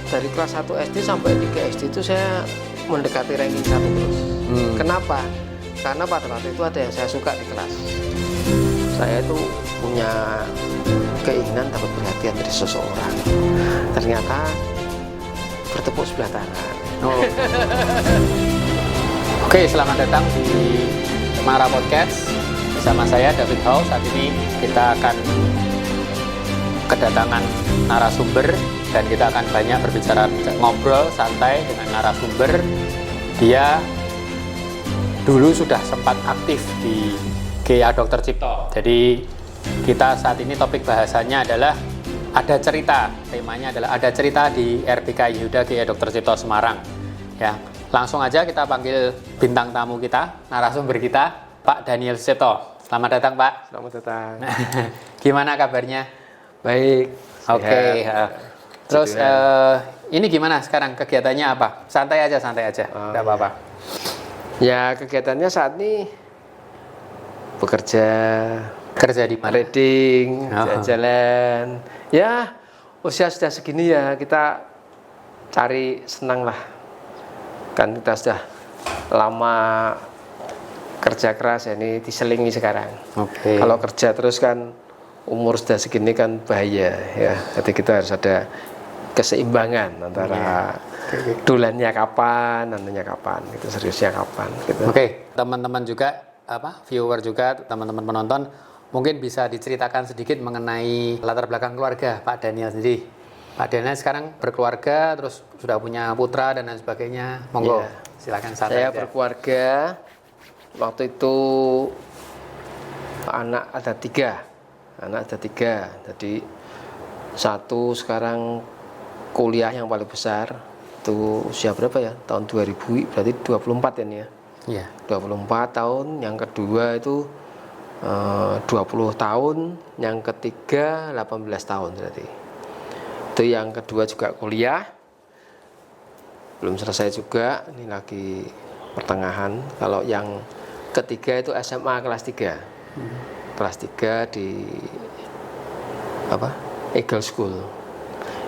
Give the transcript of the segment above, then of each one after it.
dari kelas 1 SD sampai 3 SD itu saya mendekati ranking 1 terus. Kenapa? Karena pada waktu itu ada yang saya suka di kelas. Saya itu punya keinginan dapat perhatian dari seseorang. Ternyata bertepuk sebelah tangan. Oke, selamat datang di Mara Podcast bersama saya David Hall. Saat ini kita akan kedatangan narasumber dan kita akan banyak berbicara, ngobrol santai dengan narasumber. Dia dulu sudah sempat aktif di GA Dr. Cipto. Jadi kita saat ini topik bahasanya adalah ada cerita. Temanya adalah ada cerita di RBK Yehuda GA Dr. Cipto Semarang. Ya, langsung aja kita panggil bintang tamu kita, narasumber kita, Pak Daniel Sucipto. Selamat datang, Pak. Selamat datang. Gimana kabarnya? Baik. Oke. Terus ini gimana sekarang kegiatannya apa? Santai aja, nggak apa-apa. Ya, kegiatannya saat ini bekerja, Kerja di mana? trading, jalan-jalan. Ya, usia sudah segini ya kita cari senang lah. Kan kita sudah lama kerja keras, ya ini diselingi sekarang. Oke. Kalau kerja terus kan umur sudah segini kan bahaya ya. Jadi kita harus ada keseimbangan antara dulannya kapan, nantinya kapan, gitu, seriusnya kapan. Gitu. Oke, teman-teman juga, viewer juga, teman-teman penonton, mungkin bisa diceritakan sedikit mengenai latar belakang keluarga Pak Daniel sendiri. Pak Daniel sekarang berkeluarga, terus sudah punya putra dan lain sebagainya. Monggo, silakan santai. Saya berkeluarga, waktu itu anak ada tiga, jadi satu sekarang kuliah yang paling besar, itu usia berapa ya? Tahun 2000, berarti 24 ya nih ya? Iya. 24 tahun, yang kedua itu 20 tahun, yang ketiga 18 tahun berarti. Itu yang kedua juga kuliah, belum selesai juga, ini lagi pertengahan. Kalau yang ketiga itu SMA kelas 3. Kelas 3 di Eagle School.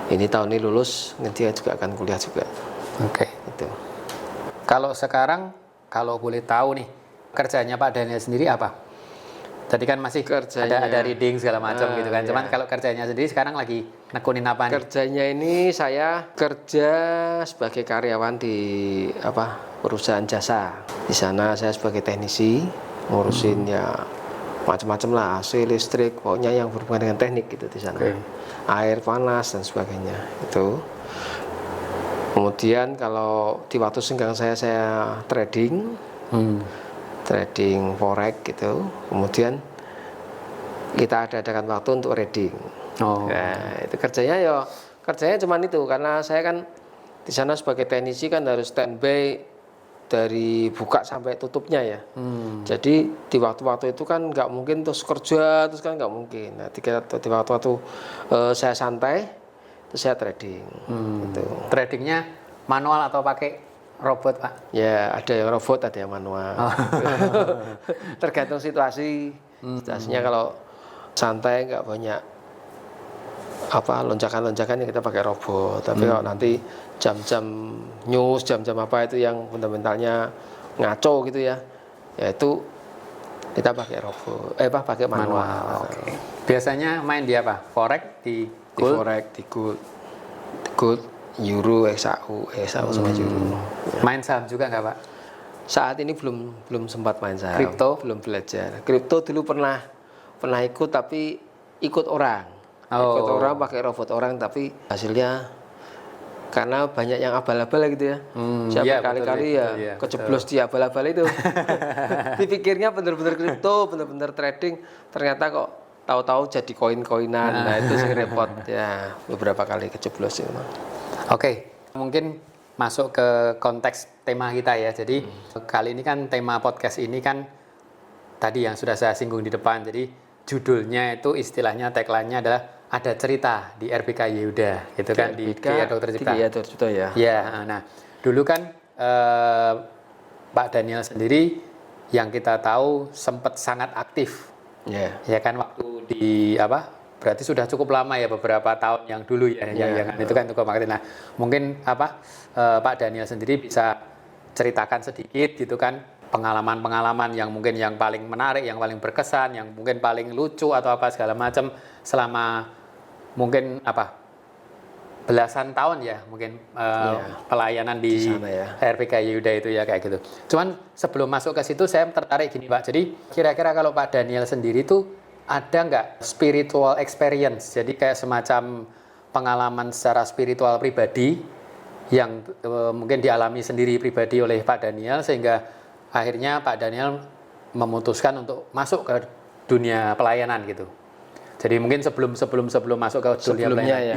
Ini tahun ini lulus, nanti juga akan kuliah juga. Oke. Itu. Kalau sekarang, kalau boleh tahu nih, kerjanya Pak Daniel sendiri apa? Tadi kan masih ada reading segala macam gitu kan. Cuman kalau kerjanya sendiri sekarang lagi nekunin apa nih? Kerjanya ini saya kerja sebagai karyawan di perusahaan jasa. Di sana saya sebagai teknisi ngurusin ya macam-macam lah, AC, listrik, pokoknya yang berhubungan dengan teknik gitu di sana. Air panas dan sebagainya itu. Kemudian kalau di waktu senggang saya trading, trading forex gitu. Kemudian kita adakan waktu untuk reading. Nah, itu kerjanya cuman itu, karena saya kan di sana sebagai teknisi kan harus standby dari buka sampai tutupnya ya. Jadi di waktu-waktu itu kan nggak mungkin terus kerja terus kan nggak mungkin. Nah, di waktu-waktu saya santai terus saya trading. Gitu. Tradingnya manual atau pakai robot, Pak? Ya, ada yang robot, ada yang manual. Tergantung situasi. Situasinya kalau santai nggak banyak lonjakan-lonjakan yang kita pakai robot. Tapi kalau nanti jam-jam news, jam-jam apa itu yang fundamentalnya ngaco gitu ya, yaitu kita pakai robot, pakai manual. Oke. Biasanya main di apa? Forex di Gold? Forex, di Gold, Euro, XAU sama Euro. Main saham juga nggak, Pak? Saat ini belum sempat main saham. Kripto? Belum belajar. Kripto dulu pernah ikut, tapi ikut orang. Ikut orang, pakai robot orang, tapi hasilnya karena banyak yang abal-abal gitu ya. Saya berkali-kali kejeblos di abal-abal itu. Dipikirnya bener-bener kripto, bener-bener trading, ternyata kok tahu-tahu jadi koin-koinan. Nah, itu sih repot ya, beberapa kali kejeblos itu. Oke, mungkin masuk ke konteks tema kita ya. Jadi kali ini kan tema podcast ini kan tadi yang sudah saya singgung di depan. Jadi judulnya itu istilahnya tagline-nya adalah ada cerita di RBK Yehuda, gitu kan, di GA Dr. Cipto. Iya, Dr. Cipto ya. Ya, nah dulu kan Pak Daniel sendiri yang kita tahu sempat sangat aktif, ya kan, waktu di berarti sudah cukup lama ya, beberapa tahun yang dulu ya, yang itu kan toko marketing. Nah, mungkin Pak Daniel sendiri bisa ceritakan sedikit gitu kan, pengalaman-pengalaman yang mungkin yang paling menarik, yang paling berkesan, yang mungkin paling lucu atau apa segala macam selama mungkin belasan tahun ya mungkin pelayanan di sana ya. RPK Yehuda itu ya kayak gitu. Cuman sebelum masuk ke situ saya tertarik gini Pak. Jadi kira-kira kalau Pak Daniel sendiri tuh ada nggak spiritual experience? Jadi kayak semacam pengalaman secara spiritual pribadi yang mungkin dialami sendiri pribadi oleh Pak Daniel sehingga akhirnya Pak Daniel memutuskan untuk masuk ke dunia pelayanan gitu. Jadi mungkin sebelum masuk ke dunia pelayanan,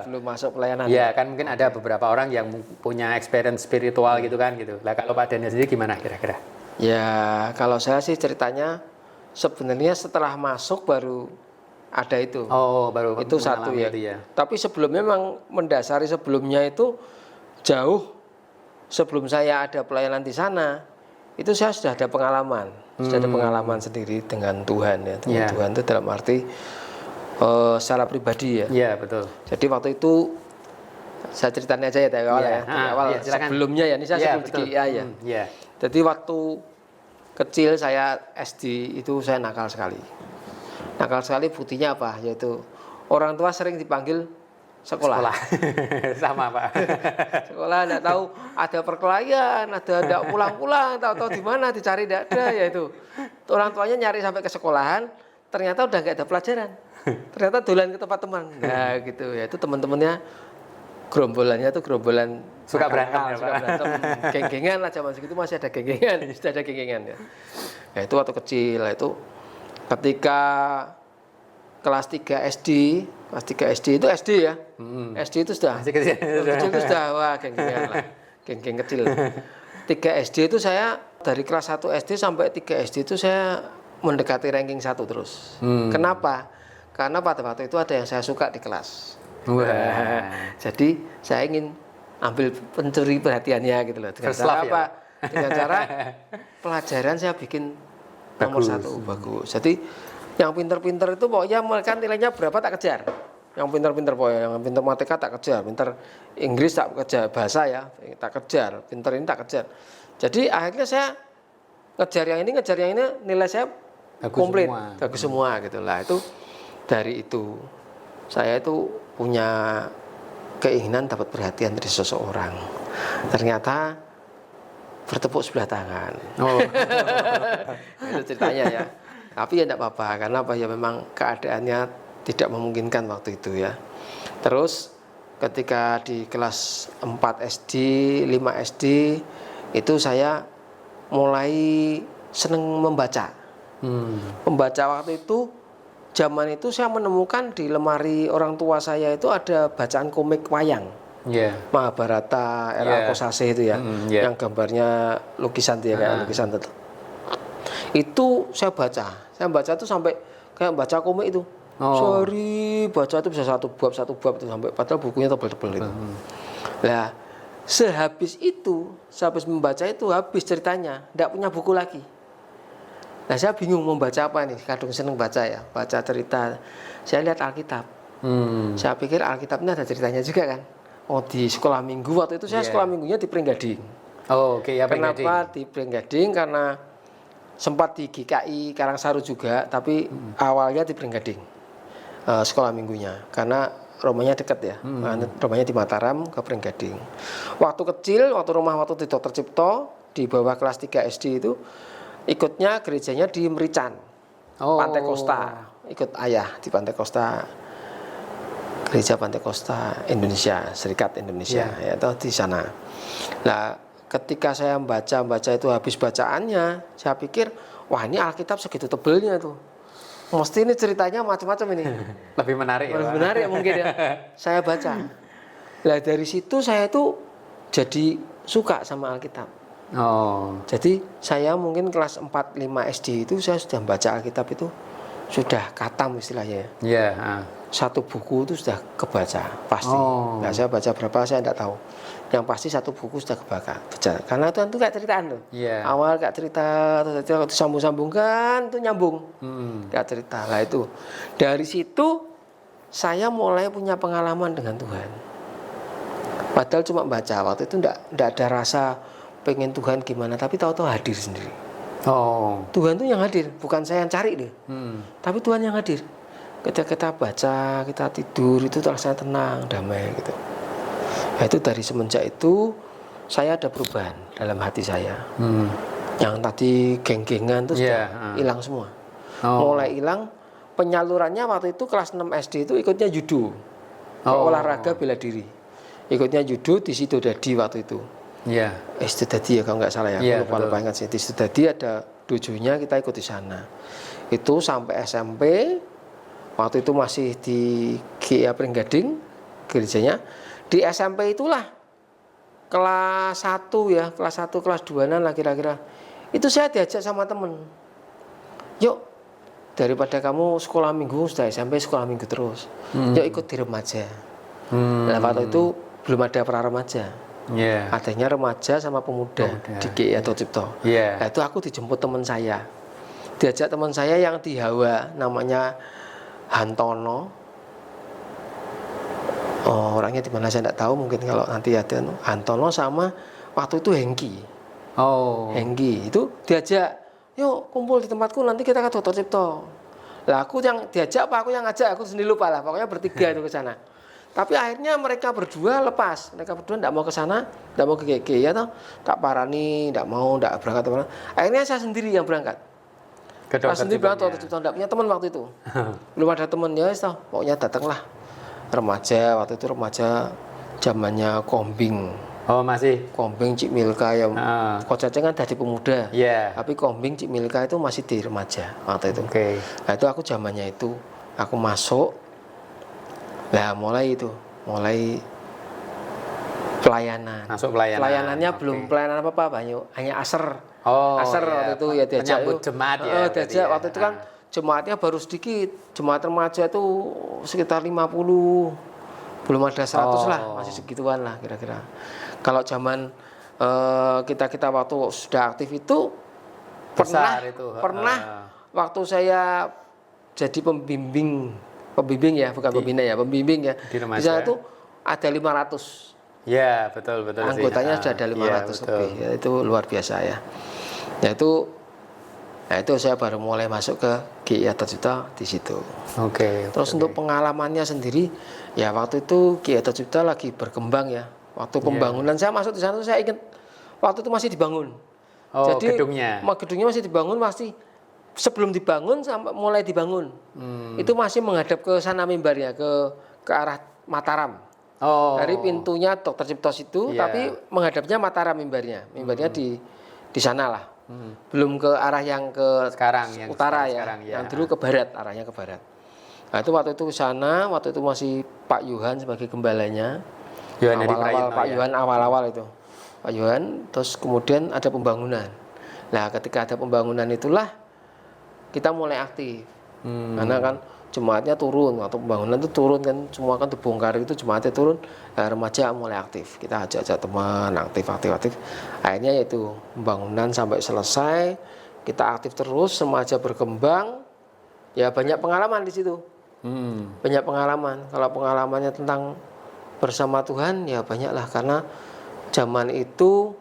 sebelum masuk pelayanan. Ya kan mungkin ada beberapa orang yang punya experience spiritual gitu kan gitu. Lah kalau Pak Daniel sendiri gimana kira-kira? Ya kalau saya sih ceritanya sebenarnya setelah masuk baru ada itu. Oh, baru itu satu ya. Itu ya. Tapi sebelumnya memang mendasari sebelumnya itu jauh sebelum saya ada pelayanan di sana, itu saya sudah ada pengalaman, sudah ada pengalaman sendiri dengan Tuhan ya. Dengan Tuhan itu dalam arti secara pribadi ya. Iya, betul. Jadi waktu itu saya ceritain aja ya dari awal ya. Dari awal sebelumnya ya, ini saya sebelum di KIA ya. Jadi waktu kecil saya SD itu saya nakal sekali. Nakal sekali buktinya apa? Yaitu orang tua sering dipanggil sekolah. Sama Pak. Sekolah enggak tahu ada perkelahian, ada enggak pulang-pulang, tahu-tahu di mana dicari enggak ada ya itu. Orang tuanya nyari sampai ke sekolahan, ternyata udah enggak ada pelajaran. Ternyata dolan ke tempat teman. Nah gitu ya, itu teman-temannya gerombolannya tuh gerombolan suka berantem ya, suka berantem, geng-gengan lah zaman segitu masih ada geng-gengan, sudah ada geng-gengan ya. Ya itu waktu kecil itu ketika kelas 3 SD, kelas 3 SD itu SD ya. SD itu sudah kecil itu sudah wah geng-gengan lah. Geng-geng kecil. 3 SD itu saya dari kelas 1 SD sampai 3 SD itu saya mendekati ranking 1 terus. Kenapa? Karena pada waktu itu ada yang saya suka di kelas. Jadi saya ingin ambil pencuri perhatiannya gitu loh. Dengan cara apa? Ya? Dengan cara pelajaran saya bikin nomor 1 bagus. Jadi yang pinter-pinter itu pokoknya mereka nilainya berapa tak kejar. Yang pinter-pinter pokoknya, yang pinter matematika tak kejar, pinter Inggris tak kejar, bahasa ya tak kejar, pinter ini tak kejar. Jadi akhirnya saya ngejar yang ini, nilai saya komplit, bagus semua gitu lah. Itu dari itu saya itu punya keinginan dapat perhatian dari seseorang. Ternyata bertepuk sebelah tangan. Itu ceritanya ya. Tapi ya tidak apa-apa karena apa ya memang keadaannya tidak memungkinkan waktu itu ya. Terus ketika di kelas 4 SD, 5 SD itu saya mulai seneng membaca. Membaca waktu itu zaman itu saya menemukan di lemari orang tua saya itu ada bacaan komik wayang. Mahabharata era Kosase itu ya. Yang gambarnya lukisan dia kayak lukisan itu. Itu saya baca. Saya baca itu sampai kayak baca komik itu. Sehari baca itu bisa satu bab itu sampai padahal bukunya tebel-tebel itu. Nah, sehabis membaca itu habis ceritanya, enggak punya buku lagi. Nah, saya bingung mau baca apa nih, kadang seneng baca ya, baca cerita. Saya lihat Alkitab. Saya pikir Alkitab ini ada ceritanya juga kan. Oh, di sekolah minggu waktu itu saya sekolah minggunya di Pringgading. Kenapa di Pringgading? Karena sempat di GKI Karangsaru juga, tapi awalnya di Pringgading sekolah minggunya. Karena rumahnya dekat ya, rumahnya di Mataram ke Pringgading. Waktu kecil, waktu di Dr. Cipto di bawah kelas 3 SD itu ikutnya gerejanya di Merican, Pantai Kosta, ikut ayah di Pantai Kosta, gereja Pantai Kosta Indonesia, Serikat Indonesia, ya atau di sana. Nah, ketika saya membaca itu habis bacaannya, saya pikir, wah ini Alkitab segitu tebelnya tuh, mesti ini ceritanya macam-macam ini. Lebih menarik ya. Lebih menarik mungkin ya. Saya baca. Nah dari situ saya tuh jadi suka sama Alkitab. Jadi saya mungkin kelas 4-5 SD itu saya sudah membaca Alkitab itu sudah katam istilahnya. Satu buku itu sudah kebaca pasti. Nah saya baca berapa saya tidak tahu. Yang pasti satu buku sudah kebaca. Karena itu kayak ceritaan loh. Awal kayak cerita, terus sambung-sambungkan itu nyambung. Kayak cerita. Lah itu dari situ saya mulai punya pengalaman dengan Tuhan. Padahal cuma baca, waktu itu enggak ada rasa pengen Tuhan gimana, tapi tahu-tahu hadir sendiri. Oh. Tuhan itu yang hadir, bukan saya yang cari deh. Tapi Tuhan yang hadir. Ketika kita baca, kita tidur, itu rasanya tenang, damai gitu. Nah, itu dari semenjak itu saya ada perubahan dalam hati saya. Yang tadi geng-gengan itu sudah hilang semua. Mulai hilang. Penyalurannya waktu itu kelas 6 SD itu ikutnya judo, olahraga bela diri. Ikutnya judo di Sidodadi waktu itu. Iya. Sidodadi ya kalau nggak salah ya. Lupa ingat sih. Di Sidodadi ada dojonya, kita ikut di sana. Itu sampai SMP. Waktu itu masih di GIA Pringgading gerejanya. Di SMP itulah kelas 1 ya, kelas 1 kelas 2-an lah kira-kira. Itu saya diajak sama temen. Yuk, daripada kamu sekolah minggu sudah SMP sekolah minggu terus, yuk ikut di remaja. Nah, waktu itu belum ada pra remaja, adanya remaja sama pemuda di GIA Dr. Cipto. Nah, itu aku dijemput teman saya, diajak teman saya yang di Hawa, namanya Hantono. Orangnya di mana saya tidak tahu, mungkin kalau nanti ada Hantono sama waktu itu Hengki. Hengki itu diajak, yuk kumpul di tempatku nanti kita ke Dr. Cipto. Lah aku yang diajak apa aku yang ngajak, aku sendiri lupa lah. Pokoknya bertiga itu ke sana. Tapi akhirnya mereka berdua lepas. Mereka berdua tidak mau ke sana, tidak mau ke GG ya toh. Tak parani, tidak mau, tidak berangkat kemana. Akhirnya saya sendiri yang berangkat. Saya sendiri berangkat Dr. Cipto, tidak punya teman waktu itu. Belum ada teman ya, toh. Pokoknya datanglah remaja. Waktu itu remaja zamannya Kombing. Oh masih Kombing Cik Milka yang Coach Aceh kan dari pemuda, tapi Kombing Cik Milka itu masih di remaja waktu itu. Nah itu aku zamannya itu aku masuk, lah mulai pelayanan. Masuk pelayanan. Pelayanannya belum pelayanan apa banyak, hanya asar. Asar waktu itu ya diajak jemaat ya. Diajak waktu itu kan jemaatnya baru sedikit, jemaat remaja itu sekitar 50. Belum ada 100 lah, masih segituan lah kira-kira. Kalau zaman kita waktu sudah aktif itu pernah waktu saya jadi pembimbing ya, bukan pembina ya, pembimbing ya. Di sana itu ada 500. Ya, betul anggotanya sudah ada 500 lebih. Ya, itu luar biasa ya. Nah itu saya baru mulai masuk ke GIA Dr. Cipto di situ. Terus untuk pengalamannya sendiri, ya waktu itu GIA Dr. Cipto lagi berkembang ya. Waktu pembangunan saya masuk di sana, saya ingat waktu itu masih dibangun. Jadi gedungnya masih dibangun, masih sebelum dibangun sampai mulai dibangun. Itu masih menghadap ke sana mimbarnya, ke arah Mataram. Dari pintunya Dr. Cipto situ, tapi menghadapnya Mataram mimbarnya. Mimbarnya di sana lah. Belum ke arah yang ke sekarang, utara ya. Yang dulu ke barat, arahnya ke barat. Nah itu waktu itu ke sana, waktu itu masih Pak Yohan sebagai gembalanya. Pak Yohan awal-awal itu. Pak Yohan, terus kemudian ada pembangunan. Nah ketika ada pembangunan itulah kita mulai aktif. Karena kan jemaatnya turun, atau pembangunan itu turun kan, semua kan dibongkar itu jemaatnya turun. Nah, remaja mulai aktif. Kita ajak teman aktif. Akhirnya yaitu pembangunan sampai selesai, kita aktif terus, remaja berkembang. Ya banyak pengalaman di situ. Banyak pengalaman. Kalau pengalamannya tentang bersama Tuhan ya banyaklah, karena zaman itu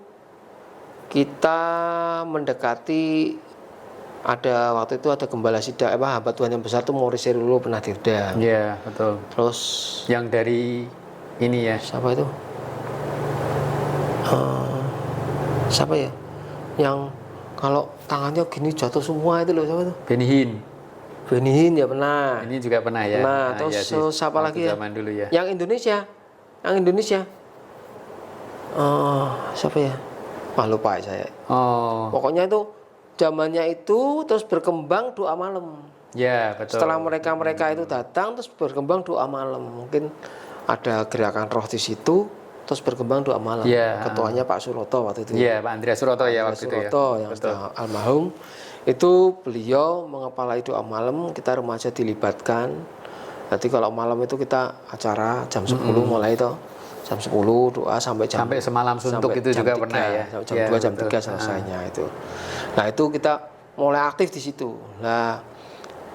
kita mendekati waktu itu ada gembala sidang hamba Tuhan yang besar tuh Maurice Rulo pernah diundang. Iya, betul. Terus yang dari ini ya. Siapa itu? Siapa ya? Yang kalau tangannya gini jatuh semua itu loh, siapa itu? Benny Hinn ya pernah. Ini juga pernah ya. Nah, terus ya, siapa lagi ya? Zaman dulu ya. Yang Indonesia. Siapa ya? Lupa saya. Pokoknya itu zamannya itu terus berkembang doa malam. Ya, betul. Setelah mereka itu datang terus berkembang doa malam. Mungkin ada gerakan roh di situ, terus berkembang doa malam. Ketuanya Pak Suroto waktu itu. Iya, Pak Andreas Suroto ya waktu itu ya. Yang sudah almarhum. Itu beliau mengepalai doa malam, kita remaja dilibatkan. Nanti kalau malam itu kita acara jam 10 mulai itu. Jam 10 doa sampai semalam suntuk itu juga 3, pernah ya. Jam 2 jam 3 selesainya itu. Nah, itu kita mulai aktif di situ. Nah,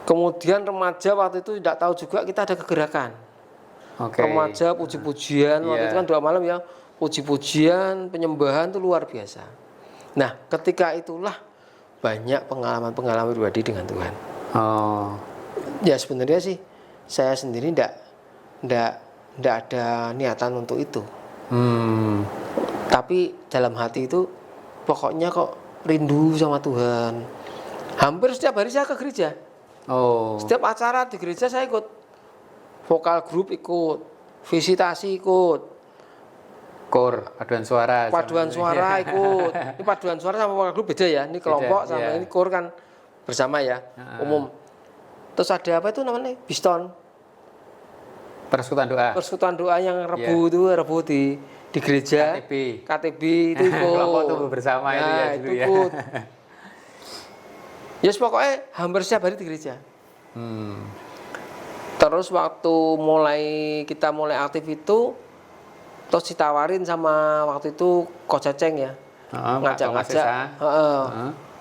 Kemudian remaja waktu itu tidak tahu juga kita ada kegerakan. Remaja puji-pujian, waktu itu kan doa malam ya, puji-pujian, penyembahan itu luar biasa. Nah, ketika itulah banyak pengalaman-pengalaman pribadi dengan Tuhan. Ya sebenarnya sih saya sendiri tidak ada niatan untuk itu. Tapi dalam hati itu pokoknya kok rindu sama Tuhan. Hampir setiap hari saya ke gereja. Setiap acara di gereja saya ikut, vokal grup ikut, visitasi ikut, paduan suara ikut. Ini paduan suara sama vokal grup beda ya. Ini kelompok sama ini kor kan bersama ya, umum. Terus ada apa itu namanya? Biston. Persekutuan doa yang Rebu di gereja. KTB itu ikut. Kelompok tubuh bersama itu ya dulu ya. Ikut. Yes, pokoknya hampir setiap hari di gereja. Terus waktu kita mulai aktif itu, terus ditawarin sama waktu itu Coach Ceceng ya, ngajak-ngajak.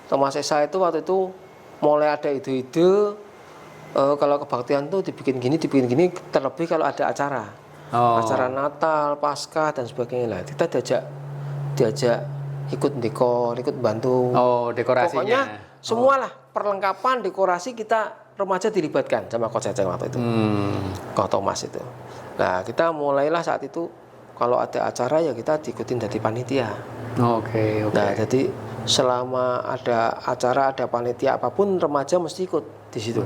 Thomas Esa itu waktu itu mulai ada ide-ide, kalau kebaktian tuh dibikin gini, terlebih kalau ada acara, acara Natal, Paskah dan sebagainya lah. Kita diajak ikut dekor, ikut bantu. Dekorasinya. Pokoknya semualah perlengkapan dekorasi kita remaja dilibatkan sama Coach Ceceng waktu itu, Coach Thomas itu. Nah kita mulailah saat itu kalau ada acara ya kita diikutin dari panitia. Nah jadi selama ada acara, ada panitia apapun remaja mesti ikut di situ.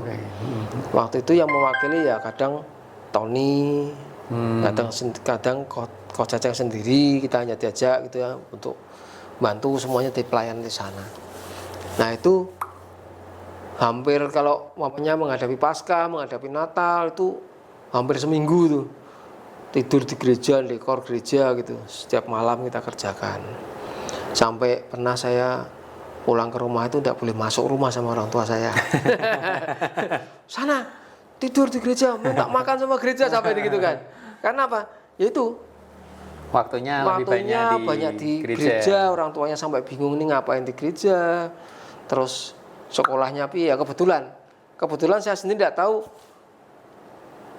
Waktu itu yang mewakili ya kadang Tony, kadang Coach Ceceng sendiri, kita hanya diajak gitu ya untuk bantu semuanya di pelayanan di sana. Nah itu hampir kalau mamanya menghadapi Paskah, menghadapi Natal itu hampir seminggu tuh tidur di gereja, dekor gereja gitu. Setiap malam kita kerjakan. Sampai pernah saya pulang ke rumah itu tidak boleh masuk rumah sama orang tua saya. Sana tidur di gereja, minta makan sama gereja sampai gitu kan. Karena apa? Yaitu waktunya banyak di gereja. Orang tuanya sampai bingung nih ngapain di gereja. Terus sekolahnya ya kebetulan saya sendiri tidak tahu,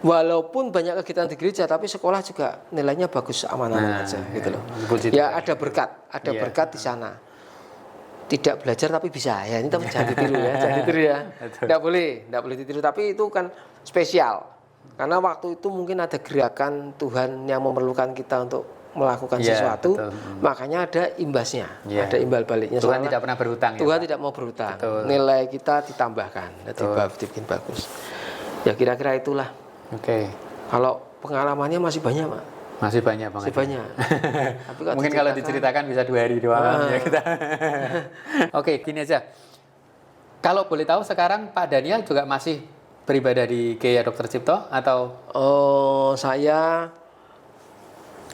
walaupun banyak kegiatan di gereja tapi sekolah juga nilainya bagus, aman-aman aja gitu loh. Ya ada berkat di sana. Tidak belajar tapi bisa ya, ini tapi jangan ditiru ya, tidak boleh ditiru, tapi itu kan spesial karena waktu itu mungkin ada gerakan Tuhan yang memerlukan kita untuk melakukan sesuatu, makanya ada imbasnya, ada imbal baliknya. Tuhan tidak pernah berhutang. Tuhan tidak mau berhutang. Nilai kita ditambahkan, dibikin bagus. Ya kira-kira itulah. Kalau pengalamannya masih banyak, Pak. Masih banyak banget. Tapi mungkin kalau diceritakan bisa 2 hari doang ya kita. Gini aja. Kalau boleh tahu sekarang Pak Daniel juga masih beribadah di GEIA Dr. Cipto atau? Saya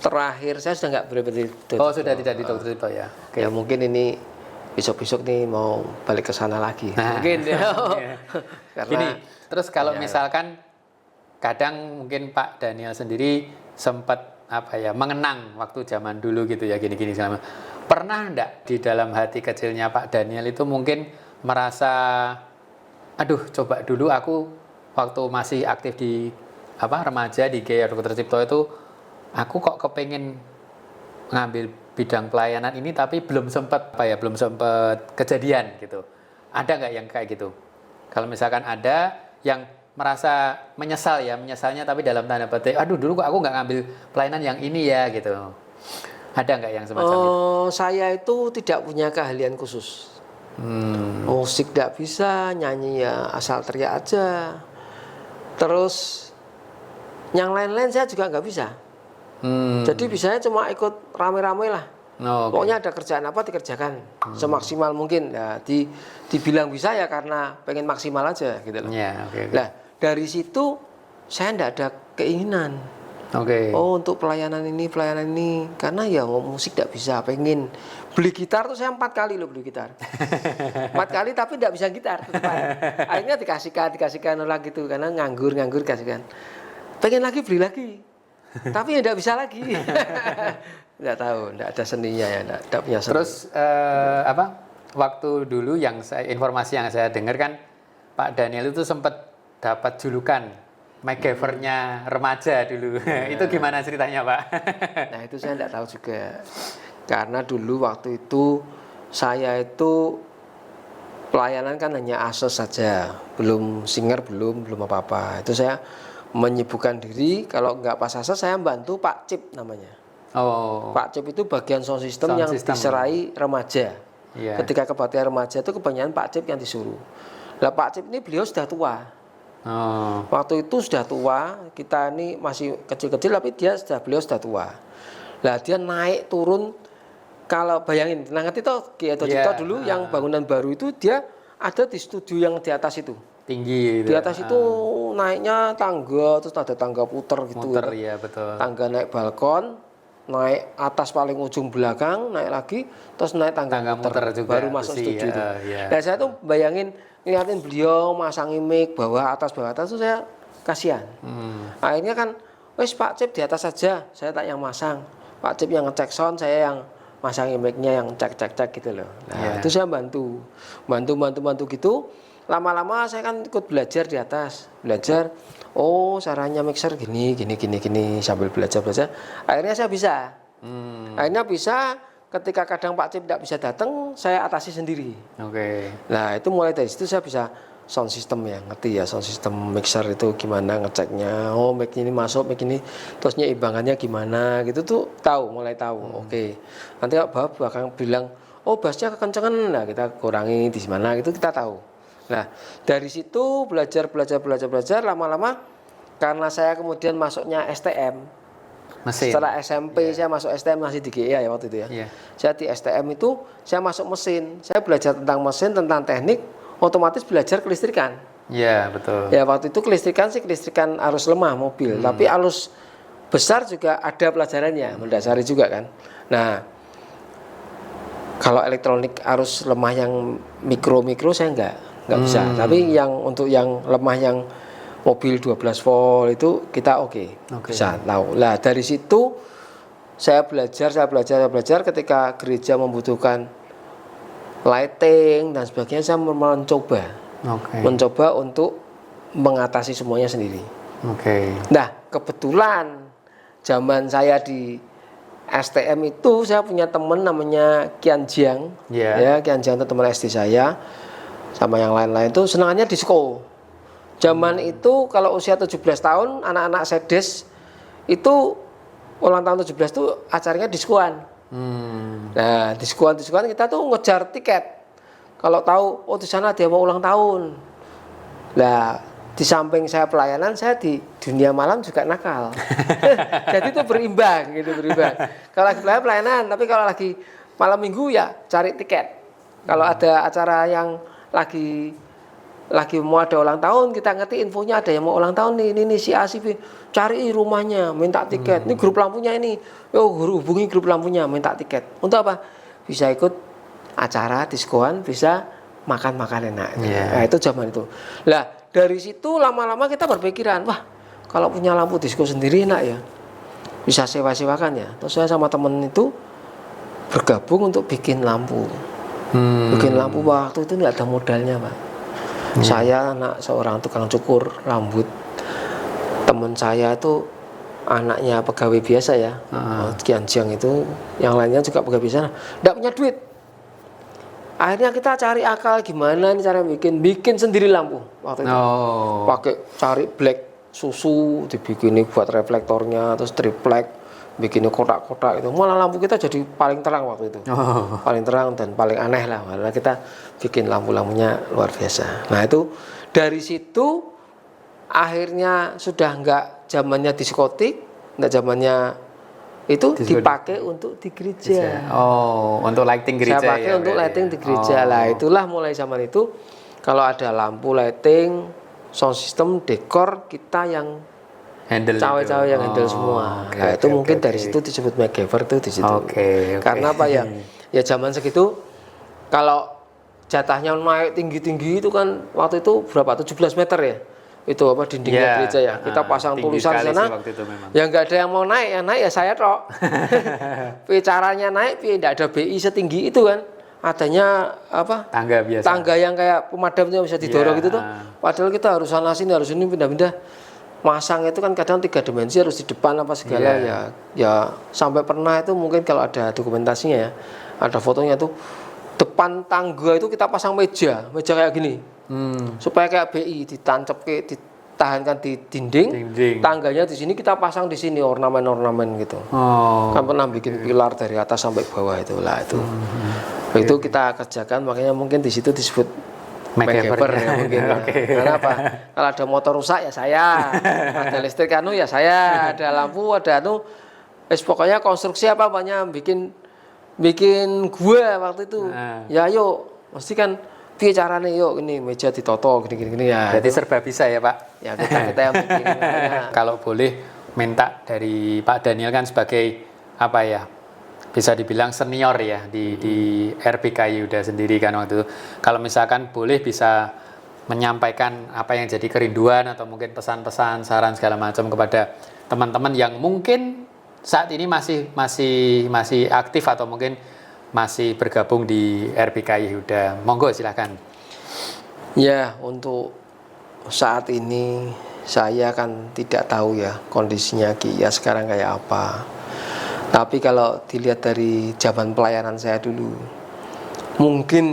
terakhir saya sudah nggak beribadah di Dr. Sudah tidak di Dr. Cipto ya. Ya mungkin ini besok-besok nih mau balik ke sana lagi. Mungkin ya. Karena gini, terus kalau misalkan kadang mungkin Pak Daniel sendiri sempat mengenang waktu zaman dulu gitu ya, gini-gini selama. Pernah enggak di dalam hati kecilnya Pak Daniel itu mungkin merasa coba dulu aku waktu masih aktif di remaja di GEIA Dr. Cipto itu aku kok kepengen ngambil bidang pelayanan ini tapi belum sempat kejadian gitu. Ada nggak yang kayak gitu? Kalau misalkan ada yang merasa menyesalnya tapi dalam tanda petik, dulu kok aku nggak ngambil pelayanan yang ini ya gitu. Ada nggak yang semacam itu? Saya itu tidak punya keahlian khusus. Musik tidak bisa, nyanyi ya asal teriak aja. Terus yang lain-lain saya juga nggak bisa. Jadi bisanya cuma ikut rame-rame lah. Pokoknya ada kerjaan apa dikerjakan semaksimal mungkin. Nah, dibilang bisa ya karena pengen maksimal aja gitu loh. Nah dari situ saya tidak ada keinginan. Untuk pelayanan ini karena ya musik tidak bisa. Pengen beli gitar tuh saya 4 kali loh beli gitar. 4 kali tapi tidak bisa gitar. Akhirnya dikasihkan lagi tuh karena nganggur kasihkan. Pengen lagi beli lagi. Tapi ya tidak bisa lagi. Tidak tahu, tidak ada seninya ya, tidak punya seni. Terus waktu dulu informasi yang saya dengar kan Pak Daniel itu sempat dapat julukan MacGyver-nya remaja dulu. Itu gimana ceritanya, Pak? Nah, itu saya tidak tahu juga. Karena dulu waktu itu saya itu pelayanan kan hanya asos saja, belum singer, belum apa-apa. Itu saya menyibukkan diri, kalau nggak pas asos saya bantu Pak Cip namanya. Oh. Pak Cip itu bagian sound system yang diserai remaja. Yeah. Ketika kebaktian remaja itu kebanyakan Pak Cip yang disuruh. Nah, Pak Cip ini beliau sudah tua. Oh. Waktu itu sudah tua, kita ini masih kecil-kecil tapi beliau sudah tua. Nah, dia naik turun, kalau bayangin, nah ngerti toh Cipto dulu yang bangunan baru itu dia ada di studio yang di atas itu. Tinggi gitu. Di atas itu naiknya tangga, terus ada tangga puter gitu. Muter, ya betul. Tangga naik balkon, naik atas paling ujung belakang, naik lagi, terus naik tangga muter juga, baru masuk studio itu. Nah, saya tuh bayangin ngeliatin beliau masangi mic bawah atas itu saya kasihan. Akhirnya kan, wes Pak Cip di atas saja, saya tak yang masang. Pak Cip yang ngecek sound, saya yang masang mic-nya yang cek gitu loh. Nah, itu saya bantu gitu. Lama-lama saya kan ikut belajar di atas, oh caranya mixer gini sambil belajar. Akhirnya saya bisa. Akhirnya bisa, ketika kadang Pak Cip tidak bisa datang, saya atasi sendiri. Oke. Nah, itu mulai dari situ saya bisa sound system ya, ngerti ya sound system mixer itu gimana ngeceknya. Oh, mic ini masuk, mic ini terusnya imbangannya gimana gitu tuh mulai tahu. Oke. Nanti Pak bakal bilang, "Oh, bassnya kekencengan." Nah, kita kurangi di mana gitu kita tahu. Nah, dari situ belajar lama-lama karena saya kemudian masuknya STM. Mesin. Setelah SMP saya masuk STM masih di GIA ya waktu itu ya. Saya di STM itu saya masuk mesin. Saya belajar tentang mesin, tentang teknik, otomatis belajar kelistrikan. Iya, betul. Ya, waktu itu kelistrikan arus lemah mobil, tapi arus besar juga ada pelajarannya, mendasari juga kan. Nah, kalau elektronik arus lemah yang mikro saya nggak bisa. Tapi yang untuk yang lemah yang mobil 12 volt itu kita bisa tahu. Nah, dari situ saya belajar ketika gereja membutuhkan lighting dan sebagainya, saya mencoba untuk mengatasi semuanya sendiri. Nah, kebetulan zaman saya di STM itu saya punya teman namanya Kian Jiang. Ya, Kian Jiang itu teman SD saya. Sama yang lain-lain itu senangannya disko. Zaman itu kalau usia 17 tahun anak-anak sedes itu ulang tahun 17 itu acaranya diskoan. Nah, diskoan kita tuh ngejar tiket. Kalau tahu di sana dia mau ulang tahun. Nah, di samping saya pelayanan, saya di dunia malam juga nakal. Jadi itu berimbang. Kalau lagi pelayanan, tapi kalau lagi malam minggu ya cari tiket. Kalau ada acara yang lagi mau ada ulang tahun, kita ngerti infonya ada yang mau ulang tahun ini si A si B, cari rumahnya, minta tiket. Ini grup lampunya ini, hubungi grup lampunya, minta tiket. Untuk apa? Bisa ikut acara diskoan, bisa makan enak. Nah, itu zaman itu. Nah, dari situ lama-lama kita berpikiran, wah kalau punya lampu disko sendiri enak ya, bisa sewa-sewakan ya. Terus saya sama temen itu bergabung untuk bikin lampu. Bikin lampu waktu itu nggak ada modalnya, Pak. Saya anak seorang tukang cukur rambut. Teman saya itu anaknya pegawai biasa ya, Kian Jiang itu, yang lainnya juga pegawai biasa. Nggak punya duit. Akhirnya kita cari akal gimana nih cara bikin sendiri lampu waktu itu. Pakai cari black susu, dibikin buat reflektornya, terus triplek. Bikin kotak-kotak itu, malah lampu kita jadi paling terang waktu itu, paling terang dan paling aneh lah, karena kita bikin lampu-lampunya luar biasa. Nah, itu dari situ akhirnya sudah nggak zamannya diskotik, nggak zamannya itu dipakai untuk di gereja. Untuk lighting gereja. Saya pakai untuk lighting di gereja. Lah, itulah mulai zaman itu kalau ada lampu lighting, sound system, dekor kita yang cawe-cawe yang handle semua. Nah, itu mungkin dari situ disebut MacGyver itu di situ. Karena apa ya? Ya zaman segitu kalau jatahnya naik tinggi-tinggi itu kan waktu itu berapa? 17 meter ya. Itu apa dindingnya gereja ya. Kita pasang tulisan sana. Ya nggak ada yang mau naik, yang naik ya saya tok. Caranya naik, tidak ada BI setinggi itu kan. adanya apa? Tangga biasa. Tangga yang kayak pemadam itu yang bisa didorong gitu tuh. Padahal kita harus sana sini, harus ini pindah-pindah. Masang itu kan kadang 3 dimensi, harus di depan apa segala ya sampai pernah itu mungkin kalau ada dokumentasinya ya, ada fotonya tuh depan tangga itu kita pasang meja kayak gini. Supaya kayak BI ditancap ditahankan di dinding. Tangganya di sini kita pasang di sini ornamen-ornamen gitu. Kan pernah bikin pilar dari atas sampai bawah itu lah itu. Itu kita kerjakan, makanya mungkin di situ disebut MacGyver ya mungkin. Karena apa? Kalau ada motor rusak ya saya, ada listrik ya saya, ada lampu, ada pokoknya konstruksi apa banyak bikin gua waktu itu. Ya yuk, mesti kan piye carane yuk ini meja ditoto gini ya. Berarti serba bisa ya Pak? Ya kita yang bikin. Kalau boleh minta dari Pak Daniel kan sebagai apa ya? Bisa dibilang senior ya di RPK Yuda sendiri kan waktu itu. Kalau misalkan boleh bisa menyampaikan apa yang jadi kerinduan atau mungkin pesan-pesan, saran segala macam kepada teman-teman yang mungkin saat ini masih aktif atau mungkin masih bergabung di RPK Yuda. Monggo silakan. Ya, untuk saat ini saya kan tidak tahu ya kondisinya Kia sekarang kayak apa. Tapi kalau dilihat dari zaman pelayanan saya dulu, mungkin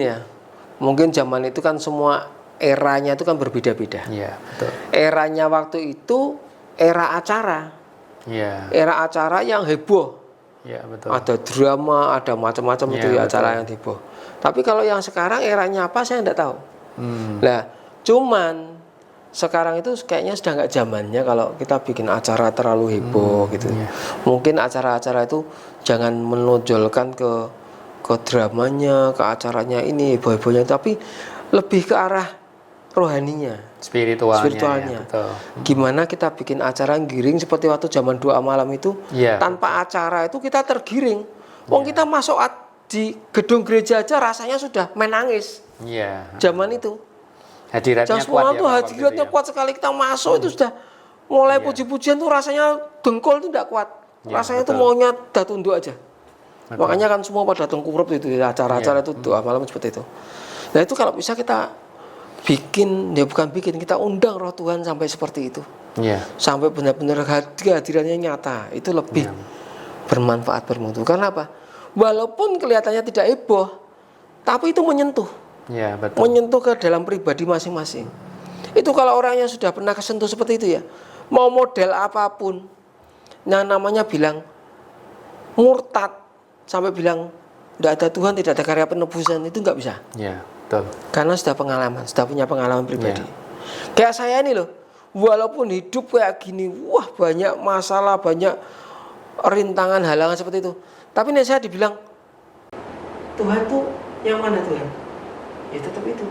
zaman itu kan semua eranya itu kan berbeda-beda. Iya, betul. Eranya waktu itu era acara. Iya. Era acara yang heboh. Iya, betul. Ada drama, ada macam-macam itu ya, acara yang heboh. Tapi kalau yang sekarang eranya apa saya tidak tahu. Nah, cuman sekarang itu kayaknya sudah nggak zamannya kalau kita bikin acara terlalu heboh gitu. Mungkin acara-acara itu jangan menonjolkan ke dramanya, ke acaranya ini heboh-hebohnya, tapi lebih ke arah rohaninya, spiritualnya. Ya, betul. Gimana kita bikin acara giring seperti waktu zaman doa malam itu, tanpa acara itu kita tergiring. Wong kita masuk di gedung gereja aja rasanya sudah menangis. Zaman itu. Hadiratnya kuat ya, hadiratnya kuat sekali, kita masuk itu sudah mulai puji-pujian tuh rasanya dengkul itu tidak kuat. Rasanya tuh maunya dah tunduk aja. Makanya kan semua pada tengkurap itu acara-acara itu doa malam seperti itu. Nah itu kalau bisa kita bikin, ya bukan bikin, kita undang roh Tuhan sampai seperti itu. Sampai benar-benar hadirannya nyata, itu lebih bermanfaat, bermutu. Karena apa? Walaupun kelihatannya tidak heboh, tapi itu menyentuh. Betul. Menyentuh ke dalam pribadi masing-masing. Itu kalau orangnya sudah pernah kesentuh seperti itu ya, mau model apapun, yang namanya bilang murtad sampai bilang tidak ada Tuhan, tidak ada karya penebusan, itu nggak bisa. Betul. Karena sudah pengalaman, sudah punya pengalaman pribadi. Kayak saya ini loh, walaupun hidup kayak gini, wah banyak masalah, banyak rintangan, halangan seperti itu. Tapi nih saya dibilang Tuhan tuh yang mana Tuhan? Ya tetap itu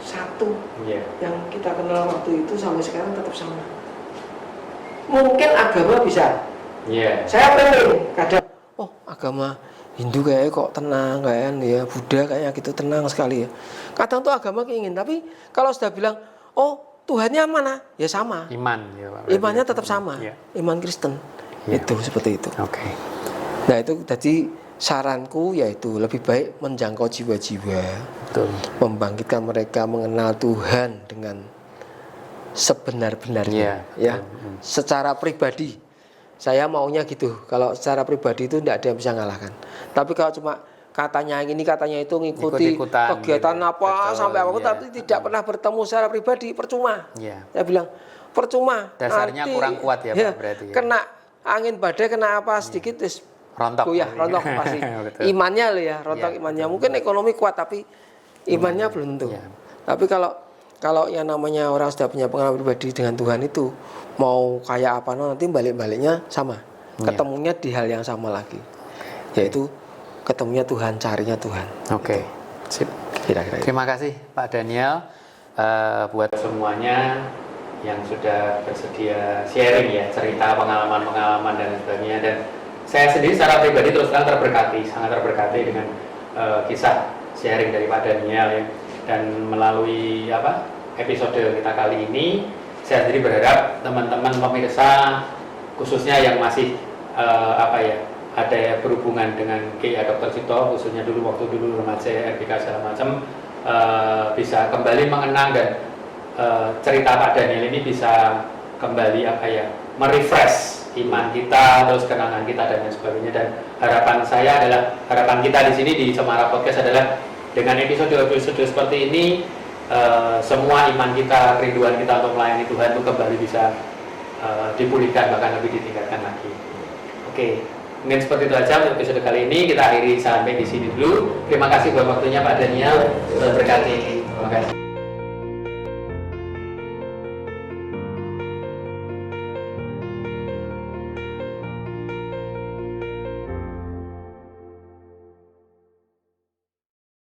satu yang kita kenal waktu itu sampai sekarang tetap sama. Mungkin agama bisa, saya pengen kadang agama Hindu kayaknya kok tenang kayaknya ya, Buddha kayaknya gitu tenang sekali ya. Kadang tuh agama keingin, tapi kalau sudah bilang Tuhannya mana ya sama, imannya tetap sama, iman Kristen itu seperti itu. Nah itu jadi saranku yaitu lebih baik menjangkau jiwa-jiwa, membangkitkan mereka mengenal Tuhan dengan sebenar-benarnya, secara pribadi. Saya maunya gitu. Kalau secara pribadi itu tidak ada yang bisa ngalahkan. Tapi kalau cuma katanya ini katanya itu ngikuti kegiatan gitu, apa sampai apa, tapi tidak pernah bertemu secara pribadi, percuma. Saya bilang percuma. Dasarnya nanti, kurang kuat ya Pak berarti. Kena angin badai, kena apa sedikit rontok pasti. Imannya loh ya, rontok imannya. Mungkin ekonomi kuat tapi imannya belum tentu. Tapi kalau yang namanya orang sudah punya pengalaman pribadi dengan Tuhan itu, mau kayak apa nanti balik-baliknya sama. Ketemunya di hal yang sama lagi. Yaitu ketemunya Tuhan, carinya Tuhan. Sip. Kira-kira. Terima kasih Pak Daniel buat semuanya yang sudah bersedia sharing ya, cerita pengalaman-pengalaman dan sebagainya. Dan saya sendiri secara pribadi terus terang sangat terberkati dengan kisah sharing dari Pak Daniel ya. Dan melalui episode kita kali ini, saya sendiri berharap teman-teman pemirsa khususnya yang masih ada berhubungan dengan Kiai Dr. Cipto, khususnya waktu dulu remaja RBK segala macam, bisa kembali mengenang dan cerita Pak Daniel ini bisa kembali merefresh iman kita, terus kenangan kita dan lain sebagainya. Dan harapan saya adalah, harapan kita di sini di Cemara Podcast adalah dengan episode seperti ini, semua iman kita, kerinduan kita untuk melayani Tuhan itu kembali bisa dipulihkan, bahkan lebih ditingkatkan lagi. Oke, mungkin seperti itu aja untuk episode kali ini. Kita akhiri sampai di sini dulu. Terima kasih buat waktunya Pak Daniel. Tuhan berkati. Terima kasih.